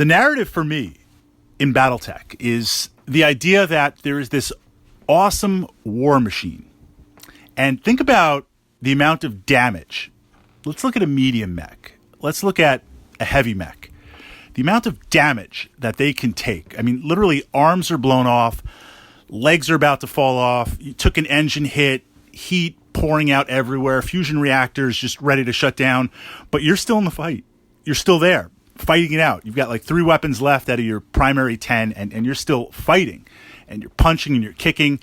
The narrative for me in Battletech is the idea that there is this awesome war machine. And think about the amount of damage. Let's look at a medium mech. Let's look at a heavy mech. The amount of damage that they can take. I mean, literally arms are blown off, legs are about to fall off, you took an engine hit, heat pouring out everywhere, fusion reactors just ready to shut down, but you're still in the fight. You're still there, fighting it out. You've got like 3 weapons left out of your primary 10, and you're still fighting, and you're punching and you're kicking.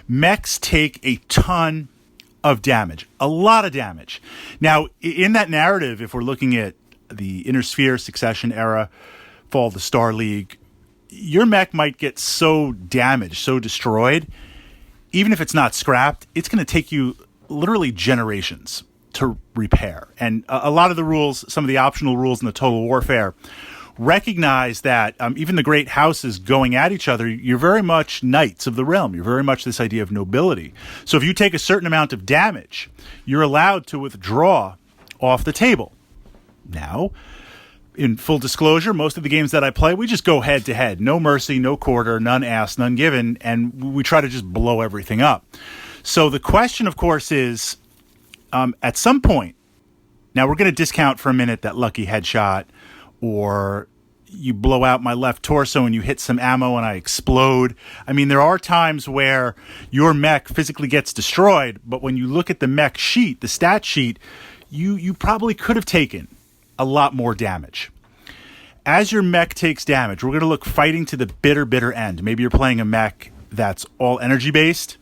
Mechs take a ton of damage, a lot of damage. Now, in that narrative, if we're looking at the Inner Sphere, Succession era, Fall of the Star League, your mech might get so damaged, so destroyed, even if it's not scrapped, it's going to take you literally generations to repair. And a lot of the rules, some of the optional rules in the Total Warfare, recognize that even the great houses going at each other, you're very much knights of the realm. You're very much this idea of nobility. So if you take a certain amount of damage, you're allowed to withdraw off the table. Now, in full disclosure, most of the games that I play, we just go head to head. No mercy, no quarter, none asked, none given, and we try to just blow everything up. So the question, of course, is at some point, now we're going to discount for a minute that lucky headshot, or you blow out my left torso and you hit some ammo and I explode. I mean, there are times where your mech physically gets destroyed, but when you look at the mech sheet, the stat sheet, you probably could have taken a lot more damage. As your mech takes damage, we're going to look fighting to the bitter end. Maybe you're playing a mech that's all energy based.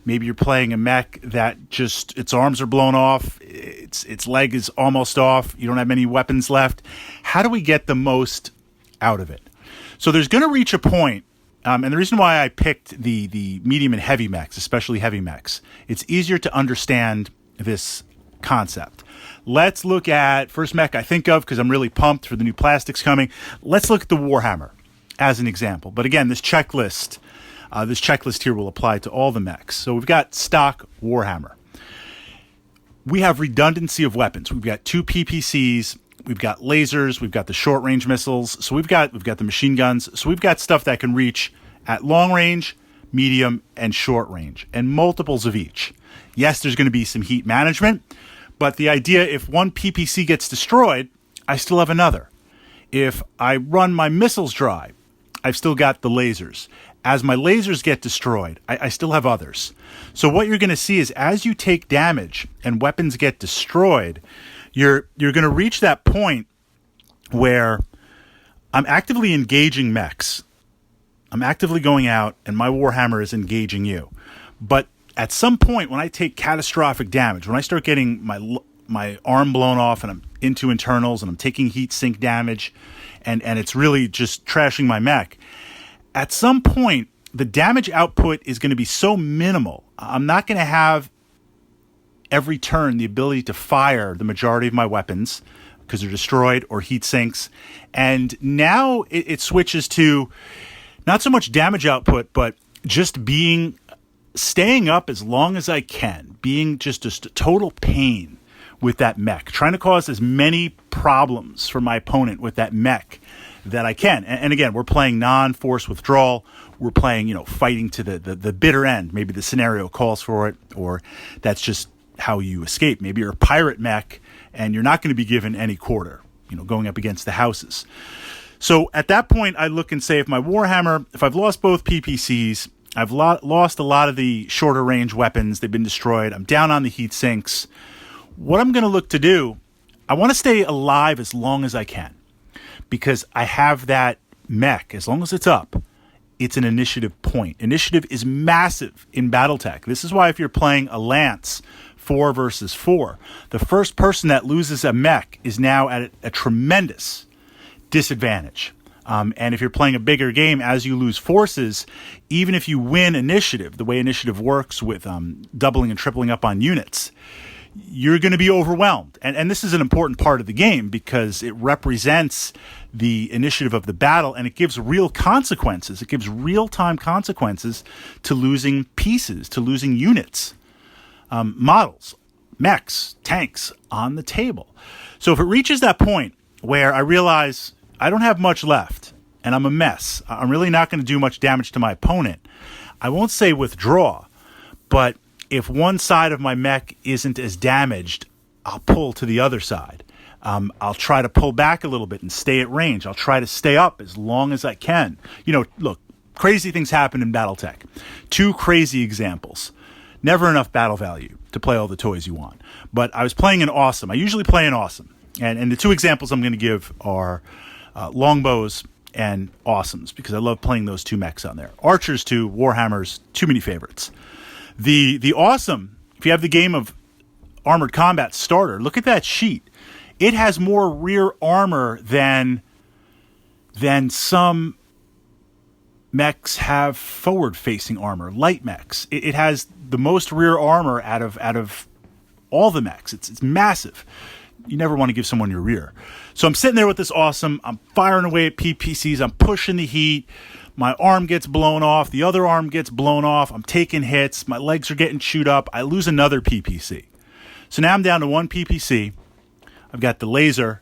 Maybe you're playing a mech that just its arms are blown off, its leg is almost off, you don't have many weapons left. How do we get the most out of it? So there's going to reach a point, and the reason why I picked the medium and heavy mechs, especially heavy mechs, it's easier to understand this concept. Let's look at first mech I think of, because I'm really pumped for the new plastics coming. Let's look at the Warhammer as an example. But again, this checklist here will apply to all the mechs. So we've got stock Warhammer. We have redundancy of weapons. We've got 2 PPCs, we've got lasers, we've got the short range missiles, so we've got the machine guns. So we've got stuff that can reach at long range, medium, and short range, and multiples of each. Yes, there's going to be some heat management, but the idea, if one PPC gets destroyed, I still have another. If I run my missiles dry, I've still got the lasers. As my lasers get destroyed, I still have others. So what you're going to see is as you take damage and weapons get destroyed, you're going to reach that point where I'm actively engaging mechs. I'm actively going out and my Warhammer is engaging you. But at some point when I take catastrophic damage, when I start getting my arm blown off and I'm into internals and I'm taking heat sink damage and it's really just trashing my mech, at some point, the damage output is going to be so minimal. I'm not going to have every turn the ability to fire the majority of my weapons because they're destroyed or heat sinks. And now it switches to not so much damage output, but just staying up as long as I can, being just a total pain with that mech, trying to cause as many problems for my opponent with that mech that I can. And again, we're playing non-force withdrawal. We're playing, fighting to the bitter end. Maybe the scenario calls for it, or that's just how you escape. Maybe you're a pirate mech and you're not going to be given any quarter, going up against the houses. So at that point, I look and say, if I've lost both PPCs, I've lost a lot of the shorter range weapons, they've been destroyed, I'm down on the heat sinks, what I'm going to look to do, I want to stay alive as long as I can. Because I have that mech, as long as it's up, it's an initiative point. Initiative is massive in Battletech. This is why if you're playing a Lance 4 versus 4, the first person that loses a mech is now at a tremendous disadvantage. And if you're playing a bigger game, as you lose forces, even if you win initiative, the way initiative works with doubling and tripling up on units, you're going to be overwhelmed. And this is an important part of the game because it represents the initiative of the battle and it gives real consequences. It gives real-time consequences to losing pieces, to losing units, models, mechs, tanks on the table. So if it reaches that point where I realize I don't have much left, and I'm a mess. I'm really not going to do much damage to my opponent. I won't say withdraw, but if one side of my mech isn't as damaged, I'll pull to the other side. I'll try to pull back a little bit and stay at range. I'll try to stay up as long as I can. Look, crazy things happen in Battletech. 2 crazy examples. Never enough battle value to play all the toys you want. But I was playing an awesome. I usually play an awesome. And the 2 examples I'm going to give are longbows and awesomes, because I love playing those 2 mechs on there. Archers too, Warhammers, too many favorites. The awesome, if you have the game of Armored Combat Starter, look at that sheet. It has more rear armor than some mechs have forward-facing armor, light mechs. It has the most rear armor out of all the mechs. It's massive. You never want to give someone your rear. So I'm sitting there with this awesome. I'm firing away at PPCs. I'm pushing the heat. My arm gets blown off. The other arm gets blown off. I'm taking hits. My legs are getting chewed up. I lose another PPC. So now I'm down to 1 PPC. I've got the laser.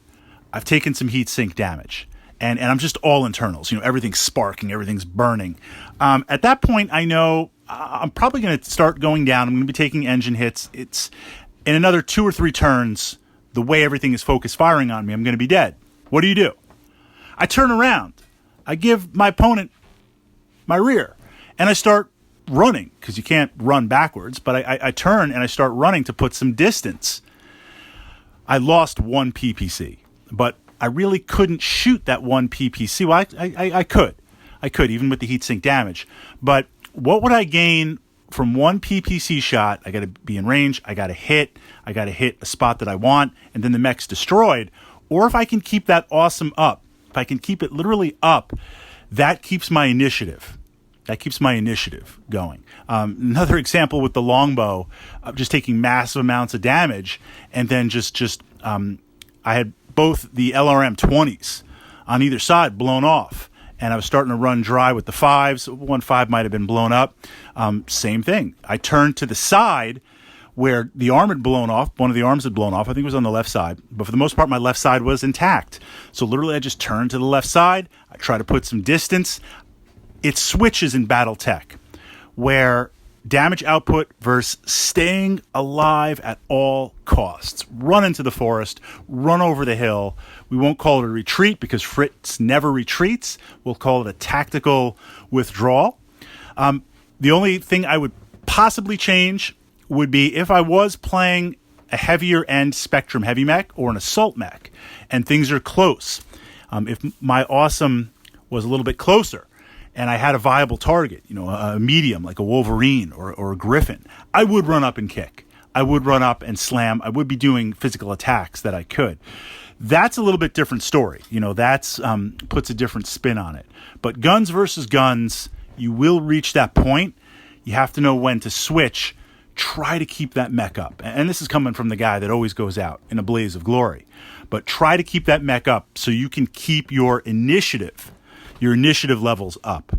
I've taken some heat sink damage. And I'm just all internals. Everything's sparking. Everything's burning. At that point, I know I'm probably going to start going down. I'm going to be taking engine hits. It's in another 2 or 3 turns, the way everything is focus firing on me, I'm going to be dead. What do? I turn around. I give my opponent my rear. And I start running, because you can't run backwards. But I turn and I start running to put some distance. I lost 1 PPC. But I really couldn't shoot that 1 PPC. Well, I could. I could, even with the heatsink damage. But what would I gain from 1 PPC shot? I got to be in range. I got to hit. I got to hit a spot that I want. And then the mech's destroyed. Or if I can keep that awesome up, if I can keep it literally up, that keeps my initiative. That keeps my initiative going. Another example with the longbow, just taking massive amounts of damage. And then I had both the LRM 20s on either side blown off, and I was starting to run dry with the 5s. 1 5 might have been blown up. Same thing. I turned to the side where the arm had blown off. One of the arms had blown off. I think it was on the left side, but for the most part, my left side was intact. So literally, I just turned to the left side. I try to put some distance. It switches in Battletech, where damage output versus staying alive at all costs. Run into the forest, run over the hill. We won't call it a retreat because Fritz never retreats. We'll call it a tactical withdrawal. The only thing I would possibly change would be if I was playing a heavier end Spectrum heavy mech or an assault mech and things are close. If my awesome was a little bit closer, and I had a viable target, a medium like a Wolverine or a Griffin, I would run up and kick. I would run up and slam. I would be doing physical attacks that I could. That's a little bit different story. That's puts a different spin on it. But guns versus guns, you will reach that point. You have to know when to switch. Try to keep that mech up. And this is coming from the guy that always goes out in a blaze of glory. But try to keep that mech up so you can keep your initiative levels up.